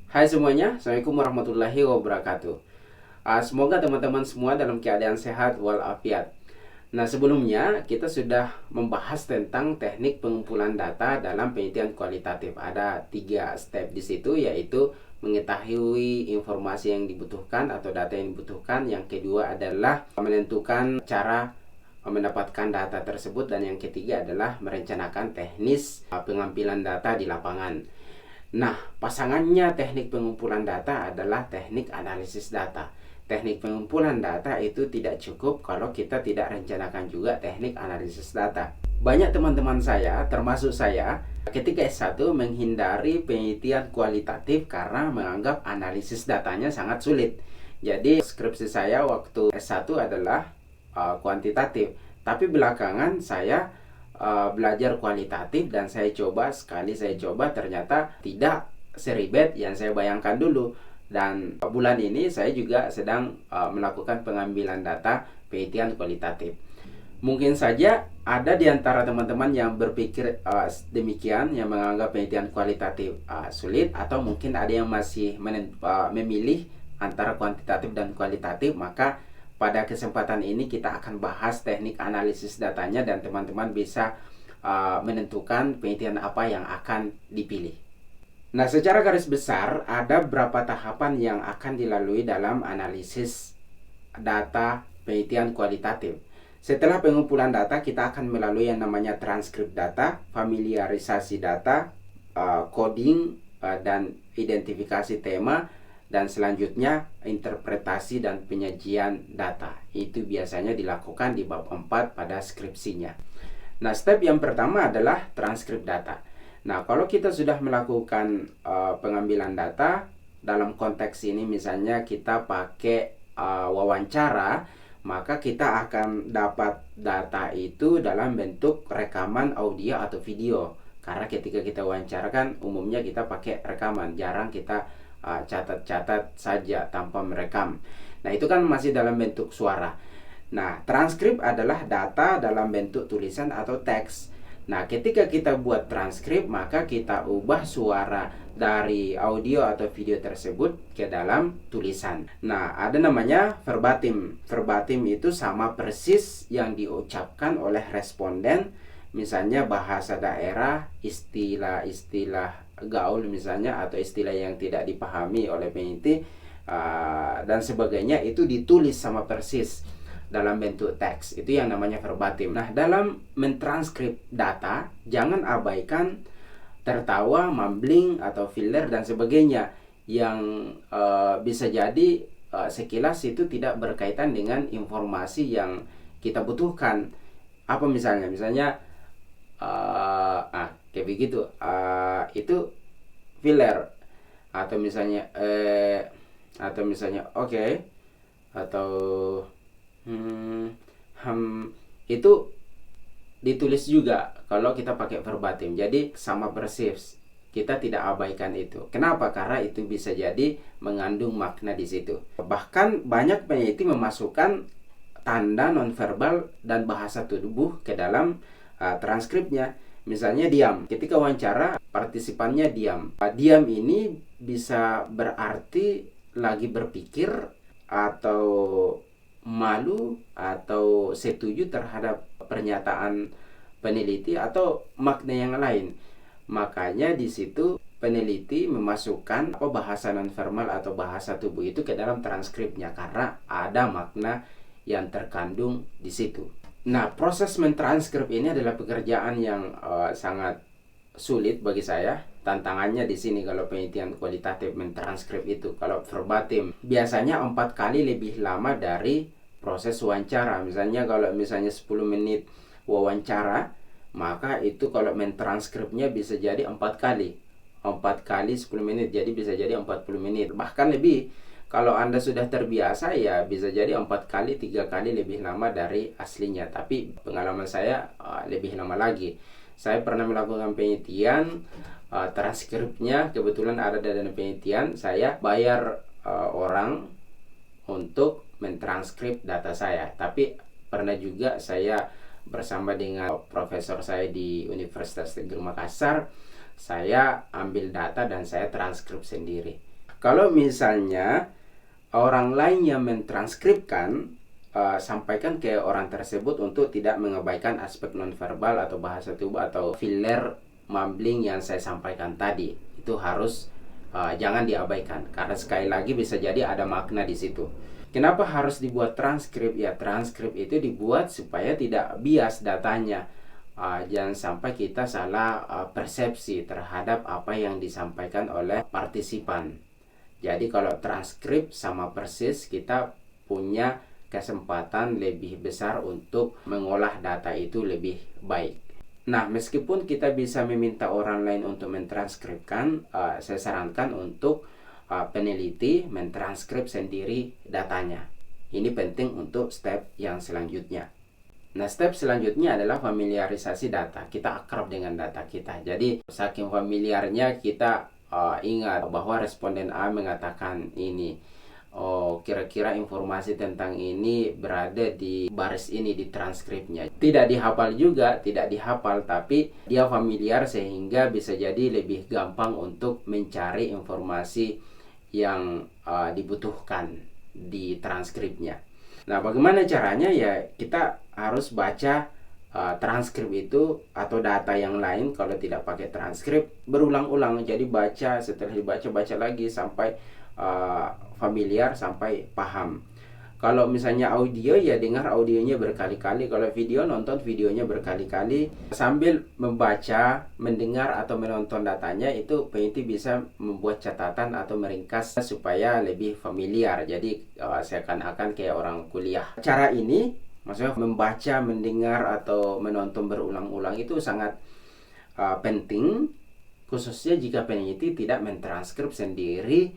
Hai semuanya, Assalamualaikum warahmatullahi wabarakatuh. Semoga teman-teman semua dalam keadaan sehat walafiat. Nah, sebelumnya kita sudah membahas tentang teknik pengumpulan data dalam penelitian kualitatif. Ada 3 step di situ, yaitu mengetahui informasi yang dibutuhkan atau data yang dibutuhkan. Yang kedua adalah menentukan cara mendapatkan data tersebut, dan yang ketiga adalah merencanakan teknis pengambilan data di lapangan. Nah, pasangannya teknik pengumpulan data adalah teknik analisis data. Teknik pengumpulan data itu tidak cukup kalau kita tidak rencanakan juga teknik analisis data. Banyak teman-teman saya, termasuk saya, ketika S1 menghindari penelitian kualitatif karena menganggap analisis datanya sangat sulit. Jadi skripsi saya waktu S1 adalah kuantitatif. Tapi belakangan saya belajar kualitatif, dan saya coba ternyata tidak seribet yang saya bayangkan dulu. Dan bulan ini saya juga sedang melakukan pengambilan data penelitian kualitatif. Mungkin saja ada di antara teman-teman yang berpikir demikian, yang menganggap penelitian kualitatif sulit, atau mungkin ada yang masih memilih antara kuantitatif dan kualitatif. Maka pada kesempatan ini kita akan bahas teknik analisis datanya, dan teman-teman bisa menentukan penelitian apa yang akan dipilih. Nah, secara garis besar ada beberapa tahapan yang akan dilalui dalam analisis data penelitian kualitatif. Setelah pengumpulan data, kita akan melalui yang namanya transkrip data, familiarisasi data, coding, dan identifikasi tema, dan selanjutnya interpretasi dan penyajian data. Itu biasanya dilakukan di bab 4 pada skripsinya. Nah, step yang pertama adalah transkrip data. Nah, kalau kita sudah melakukan pengambilan data, dalam konteks ini misalnya kita pakai wawancara, maka kita akan dapat data itu dalam bentuk rekaman audio atau video. Karena ketika kita wawancara kan umumnya kita pakai rekaman, jarang kita catat-catat saja tanpa merekam. Nah, itu kan masih dalam bentuk suara. Nah, transkrip adalah data dalam bentuk tulisan atau teks. Nah, ketika kita buat transkrip, maka kita ubah suara dari audio atau video tersebut ke dalam tulisan. Nah, ada namanya verbatim. Verbatim itu sama persis yang diucapkan oleh responden. Misalnya bahasa daerah, istilah-istilah gaul misalnya, atau istilah yang tidak dipahami oleh peneliti dan sebagainya, itu ditulis sama persis dalam bentuk teks. Itu yang namanya verbatim. Nah, dalam mentranskrip data, jangan abaikan tertawa, mumbling, atau filler dan sebagainya yang bisa jadi sekilas itu tidak berkaitan dengan informasi yang kita butuhkan. Apa misalnya kayak begitu, itu filler. Atau misalnya oke, atau itu ditulis juga kalau kita pakai verbatim. Jadi sama persis, kita tidak abaikan itu. Kenapa? Karena itu bisa jadi mengandung makna di situ. Bahkan banyak peneliti memasukkan tanda nonverbal dan bahasa tubuh ke dalam transkripnya. Misalnya diam. Ketika wawancara, partisipannya diam. Diam ini bisa berarti lagi berpikir, atau malu, atau setuju terhadap pernyataan peneliti, atau makna yang lain. Makanya di situ peneliti memasukkan bahasa nonverbal atau bahasa tubuh itu ke dalam transkripnya, karena ada makna yang terkandung di situ. Nah, proses mentranskrip ini adalah pekerjaan yang sangat sulit bagi saya. Tantangannya di sini kalau penelitian kualitatif mentranskrip itu. Kalau verbatim biasanya 4 kali lebih lama dari proses wawancara. Misalnya kalau 10 menit wawancara, maka itu kalau mentranskripnya bisa jadi 4 kali. 4 kali 10 menit, jadi bisa jadi 40 menit. Bahkan lebih. Kalau Anda sudah terbiasa, ya bisa jadi 4 kali, 3 kali lebih lama dari aslinya. Tapi pengalaman saya lebih lama lagi. Saya pernah melakukan penelitian, transkripnya kebetulan ada dalam penelitian. Saya bayar orang untuk mentranskrip data saya. Tapi pernah juga saya bersama dengan profesor saya di Universitas Negeri Makassar, saya ambil data dan saya transkrip sendiri. Kalau misalnya orang lain yang mentranskripkan, sampaikan ke orang tersebut untuk tidak mengabaikan aspek nonverbal atau bahasa tubuh atau filler mumbling yang saya sampaikan tadi. Itu harus jangan diabaikan, karena sekali lagi bisa jadi ada makna di situ. Kenapa harus dibuat transkrip? Ya, transkrip itu dibuat supaya tidak bias datanya. Jangan sampai kita salah persepsi terhadap apa yang disampaikan oleh partisipan. Jadi kalau transkrip sama persis, kita punya kesempatan lebih besar untuk mengolah data itu lebih baik. Nah, meskipun kita bisa meminta orang lain untuk mentranskripkan, saya sarankan untuk peneliti mentranskrip sendiri datanya. Ini penting untuk step yang selanjutnya. Nah, step selanjutnya adalah familiarisasi data. Kita akrab dengan data kita. Jadi, saking familiarnya kita ingat bahwa responden A mengatakan ini. Oh, kira-kira informasi tentang ini berada di baris ini di transkripnya. Tidak dihafal juga, tidak dihafal, tapi dia familiar sehingga bisa jadi lebih gampang untuk mencari informasi yang dibutuhkan di transkripnya. Nah, bagaimana caranya? Ya, kita harus baca transkrip itu atau data yang lain. Kalau tidak pakai transkrip, berulang-ulang. Jadi baca, setelah dibaca, baca lagi sampai familiar, sampai paham. Kalau misalnya audio, ya dengar audionya berkali-kali. Kalau video, nonton videonya berkali-kali. Sambil membaca, mendengar, atau menonton datanya, itu peneliti bisa membuat catatan atau meringkas supaya lebih familiar. Jadi seakan-akan kayak orang kuliah. Cara ini, maksudnya membaca, mendengar, atau menonton berulang-ulang, itu sangat penting, khususnya jika peneliti tidak mentranskrip sendiri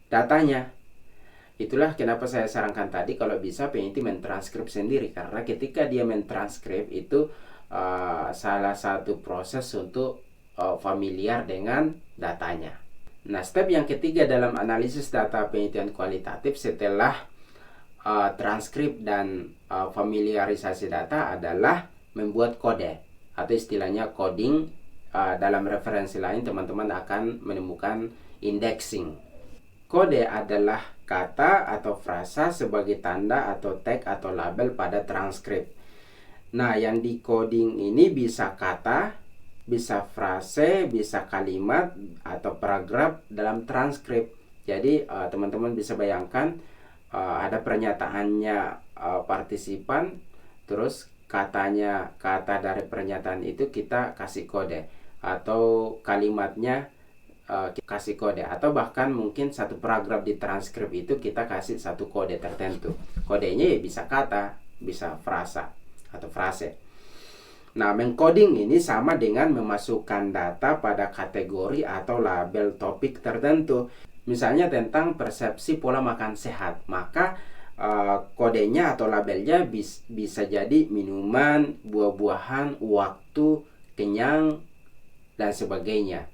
datanya. Itulah kenapa saya sarankan tadi kalau bisa peneliti mentranskrip sendiri, karena ketika dia mentranskrip itu salah satu proses untuk familiar dengan datanya. Nah, step yang ketiga dalam analisis data penelitian kualitatif setelah transkrip dan familiarisasi data adalah membuat kode atau istilahnya coding. Dalam referensi lain teman-teman akan menemukan indexing. Kode adalah kata atau frasa sebagai tanda atau tag atau label pada transkrip. Nah, yang di coding ini bisa kata, bisa frase, bisa kalimat atau paragraf dalam transkrip. Jadi teman-teman bisa bayangkan ada pernyataannya partisipan, terus katanya, kata dari pernyataan itu kita kasih kode, atau kalimatnya kasih kode, atau bahkan mungkin satu paragraf di transkrip itu kita kasih satu kode tertentu. Kodenya ya bisa kata, bisa frasa atau frase. Nah, mengcoding ini sama dengan memasukkan data pada kategori atau label topik tertentu. Misalnya tentang persepsi pola makan sehat, maka kodenya atau labelnya bisa jadi minuman, buah-buahan, waktu, kenyang, dan sebagainya.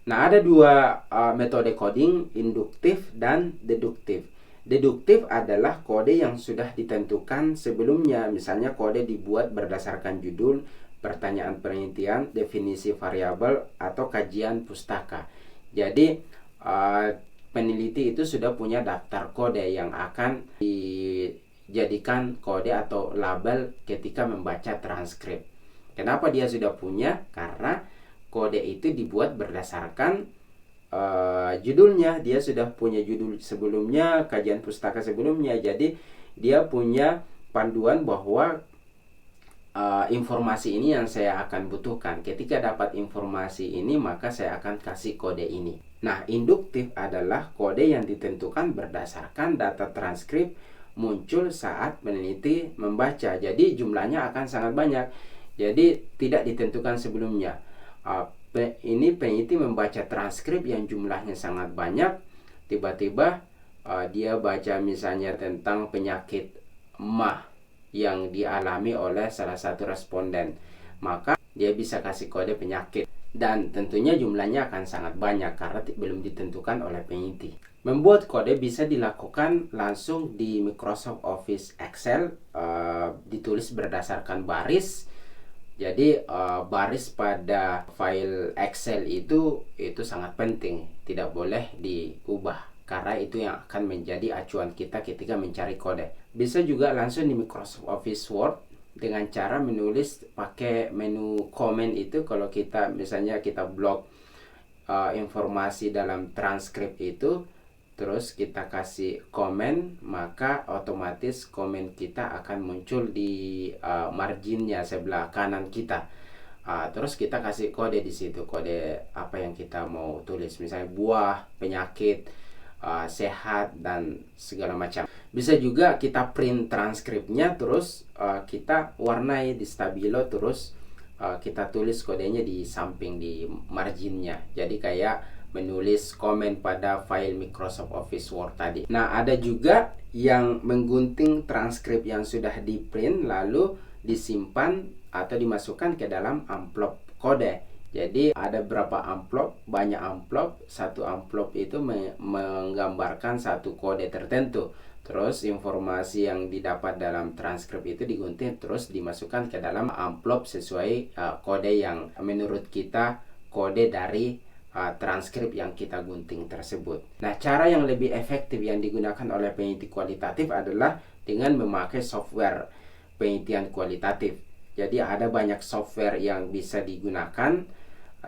Nah, ada dua metode coding, induktif dan deduktif. Deduktif adalah kode yang sudah ditentukan sebelumnya. Misalnya kode dibuat berdasarkan judul, pertanyaan penelitian, definisi variabel, atau kajian pustaka. Jadi peneliti itu sudah punya daftar kode yang akan dijadikan kode atau label ketika membaca transkrip. Kenapa dia sudah punya? Karena kode itu dibuat berdasarkan judulnya. Dia sudah punya judul sebelumnya, kajian pustaka sebelumnya. Jadi dia punya panduan bahwa informasi ini yang saya akan butuhkan. Ketika dapat informasi ini, maka saya akan kasih kode ini. Nah, induktif adalah kode yang ditentukan berdasarkan data transkrip muncul saat peneliti membaca. Jadi jumlahnya akan sangat banyak. Jadi tidak ditentukan sebelumnya. Ini peneliti membaca transkrip yang jumlahnya sangat banyak. Tiba-tiba dia baca misalnya tentang penyakit MAH yang dialami oleh salah satu responden, maka dia bisa kasih kode penyakit, dan tentunya jumlahnya akan sangat banyak karena belum ditentukan oleh peneliti. Membuat kode bisa dilakukan langsung di Microsoft Office Excel, ditulis berdasarkan baris. Jadi baris pada file Excel itu sangat penting, tidak boleh diubah. karena itu yang akan menjadi acuan kita ketika mencari kode. Bisa juga langsung di Microsoft Office Word dengan cara menulis pakai menu comment itu. Kalau kita misalnya kita blok informasi dalam transkrip itu, terus kita kasih komen, maka otomatis komen kita akan muncul di marginnya sebelah kanan kita. Terus kita kasih kode di situ, kode apa yang kita mau tulis, misalnya buah, penyakit, sehat, dan segala macam. Bisa juga kita print transkripnya, terus kita warnai di stabilo, terus kita tulis kodenya di samping di marginnya. Jadi kayak menulis komen pada file Microsoft Office Word tadi. Nah, ada juga yang menggunting transkrip yang sudah di print lalu disimpan atau dimasukkan ke dalam amplop kode. Jadi ada berapa amplop, banyak amplop. Satu amplop itu menggambarkan satu kode tertentu. Terus informasi yang didapat dalam transkrip itu digunting, terus dimasukkan ke dalam amplop sesuai kode yang menurut kita kode dari transkrip yang kita gunting tersebut. Nah, cara yang lebih efektif yang digunakan oleh peneliti kualitatif adalah dengan memakai software penelitian kualitatif. Jadi ada banyak software yang bisa digunakan,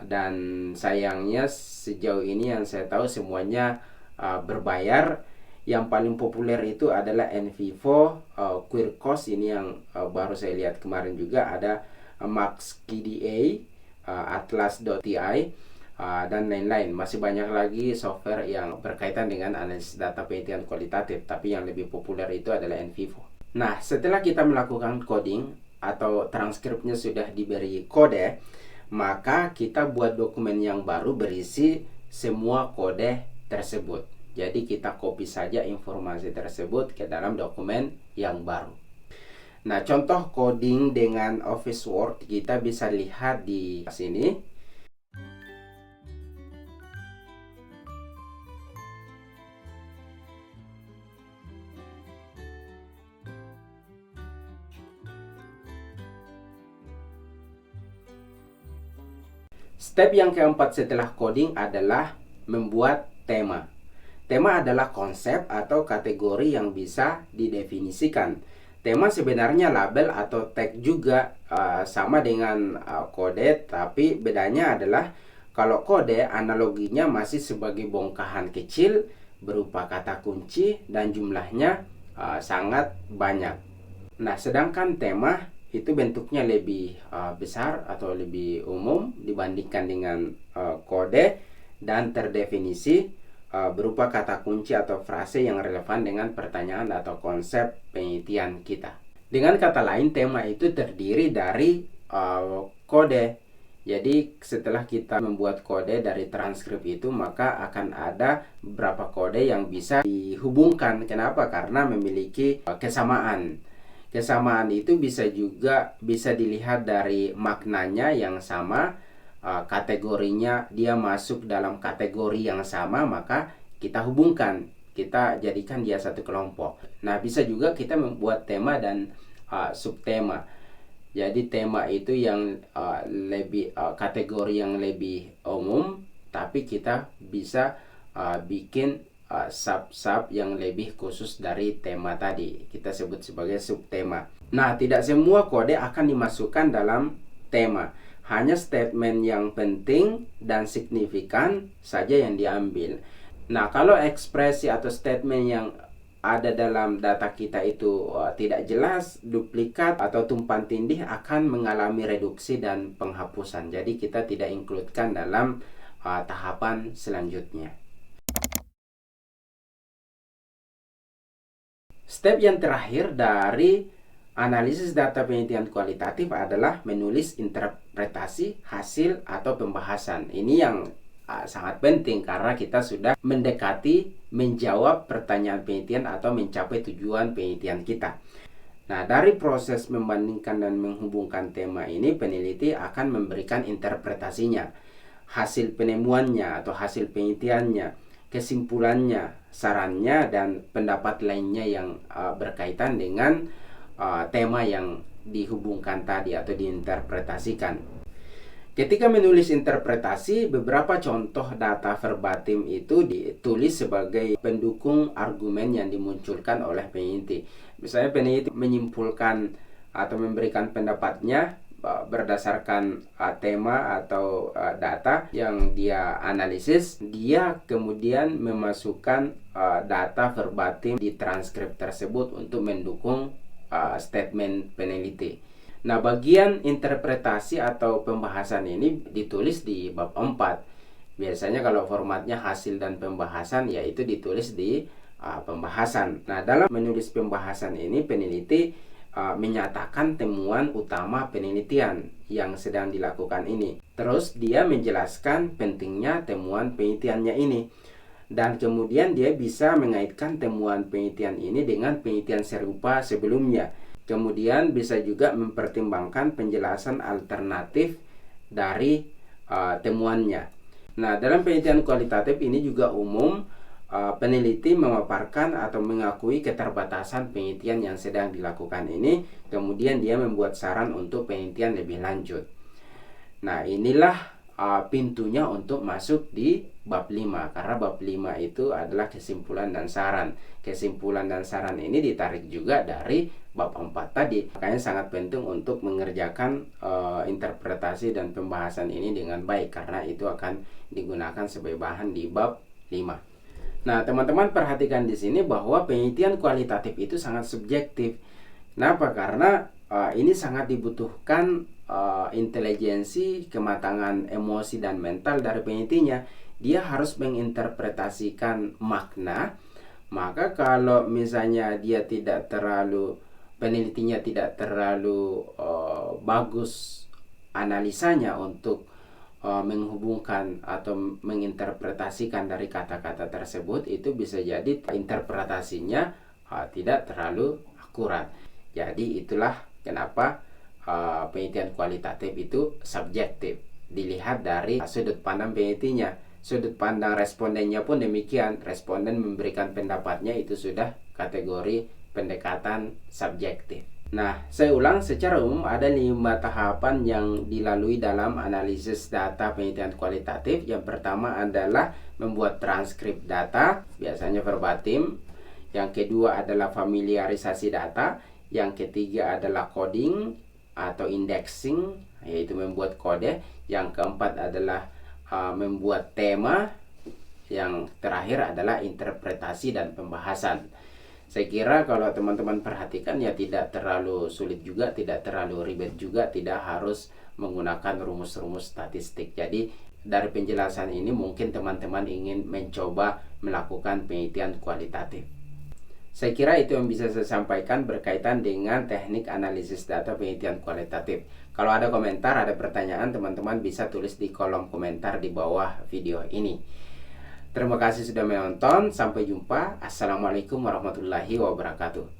dan sayangnya sejauh ini yang saya tahu semuanya berbayar. Yang paling populer itu adalah NVivo, Quirkos, ini yang baru saya lihat kemarin juga, ada MaxQDA, Atlas.ti, dan lain-lain. Masih banyak lagi software yang berkaitan dengan analisis data penelitian kualitatif, tapi yang lebih populer itu adalah NVivo. Nah, setelah kita melakukan coding atau transkripnya sudah diberi kode, maka kita buat dokumen yang baru berisi semua kode tersebut. Jadi kita copy saja informasi tersebut ke dalam dokumen yang baru. Nah, contoh coding dengan Office Word kita bisa lihat di sini. Step yang keempat setelah coding adalah membuat tema. Tema adalah konsep atau kategori yang bisa didefinisikan. Tema sebenarnya label atau tag juga, sama dengan kode, tapi bedanya adalah kalau kode analoginya masih sebagai bongkahan kecil berupa kata kunci dan jumlahnya sangat banyak. Nah, sedangkan tema itu bentuknya lebih besar atau lebih umum dibandingkan dengan kode, dan terdefinisi berupa kata kunci atau frase yang relevan dengan pertanyaan atau konsep penelitian kita. Dengan kata lain, tema itu terdiri dari kode. Jadi setelah kita membuat kode dari transkrip itu, maka akan ada beberapa kode yang bisa dihubungkan. Kenapa? Karena memiliki kesamaan. Kesamaan itu bisa dilihat dari maknanya yang sama, kategorinya dia masuk dalam kategori yang sama, maka kita hubungkan, kita jadikan dia satu kelompok. Nah, bisa juga kita membuat tema dan subtema. Jadi tema itu yang lebih kategori yang lebih umum, tapi kita bisa bikin sub-sub yang lebih khusus dari tema tadi, kita sebut sebagai subtema. Nah, tidak semua kode akan dimasukkan dalam tema, hanya statement yang penting dan signifikan saja yang diambil. Nah, kalau ekspresi atau statement yang ada dalam data kita itu tidak jelas, duplikat, atau tumpang tindih, akan mengalami reduksi dan penghapusan. Jadi kita tidak includekan dalam tahapan selanjutnya. Step yang terakhir dari analisis data penelitian kualitatif adalah menulis interpretasi hasil atau pembahasan. Ini yang sangat penting karena kita sudah mendekati menjawab pertanyaan penelitian atau mencapai tujuan penelitian kita. Nah, dari proses membandingkan dan menghubungkan tema ini, peneliti akan memberikan interpretasinya, hasil penemuannya atau hasil penelitiannya, kesimpulannya, sarannya, dan pendapat lainnya yang berkaitan dengan tema yang dihubungkan tadi atau diinterpretasikan. Ketika menulis interpretasi, beberapa contoh data verbatim itu ditulis sebagai pendukung argumen yang dimunculkan oleh peneliti. Misalnya peneliti menyimpulkan atau memberikan pendapatnya berdasarkan tema atau data yang dia analisis, dia kemudian memasukkan data verbatim di transkrip tersebut untuk mendukung statement peneliti. Nah, bagian interpretasi atau pembahasan ini ditulis di bab 4. Biasanya kalau formatnya hasil dan pembahasan, yaitu ditulis di pembahasan. Nah, dalam menulis pembahasan ini, peneliti menyatakan temuan utama penelitian yang sedang dilakukan ini. Terus dia menjelaskan pentingnya temuan penelitiannya ini. Dan kemudian dia bisa mengaitkan temuan penelitian ini dengan penelitian serupa sebelumnya. Kemudian bisa juga mempertimbangkan penjelasan alternatif dari temuannya. Nah, dalam penelitian kualitatif ini juga umum peneliti memaparkan atau mengakui keterbatasan penelitian yang sedang dilakukan ini. Kemudian dia membuat saran untuk penelitian lebih lanjut. Nah, inilah pintunya untuk masuk di bab 5, karena bab 5 itu adalah kesimpulan dan saran. Kesimpulan dan saran ini ditarik juga dari bab 4 tadi. Makanya sangat penting untuk mengerjakan interpretasi dan pembahasan ini dengan baik, karena itu akan digunakan sebagai bahan di bab 5. Nah, teman-teman perhatikan di sini bahwa penelitian kualitatif itu sangat subjektif. Kenapa? Karena ini sangat dibutuhkan intelijensi, kematangan emosi dan mental dari penelitinya. Dia harus menginterpretasikan makna. Maka kalau misalnya dia tidak terlalu, penelitinya tidak terlalu bagus analisanya untuk menghubungkan atau menginterpretasikan dari kata-kata tersebut, itu bisa jadi interpretasinya tidak terlalu akurat. Jadi itulah kenapa penelitian kualitatif itu subjektif, dilihat dari sudut pandang penelitinya. Sudut pandang respondennya pun demikian. Responden memberikan pendapatnya, itu sudah kategori pendekatan subjektif. Nah, saya ulang, secara umum ada 5 tahapan yang dilalui dalam analisis data penelitian kualitatif. Yang pertama adalah membuat transkrip data, biasanya verbatim. Yang kedua adalah familiarisasi data. Yang ketiga adalah coding atau indexing, yaitu membuat kode. Yang keempat adalah membuat tema. Yang terakhir adalah interpretasi dan pembahasan. Saya kira kalau teman-teman perhatikan, ya tidak terlalu sulit juga, tidak terlalu ribet juga, tidak harus menggunakan rumus-rumus statistik. Jadi dari penjelasan ini mungkin teman-teman ingin mencoba melakukan penelitian kualitatif. Saya kira itu yang bisa saya sampaikan berkaitan dengan teknik analisis data penelitian kualitatif. Kalau ada komentar, ada pertanyaan, teman-teman bisa tulis di kolom komentar di bawah video ini. Terima kasih sudah menonton. Sampai jumpa. Assalamualaikum warahmatullahi wabarakatuh.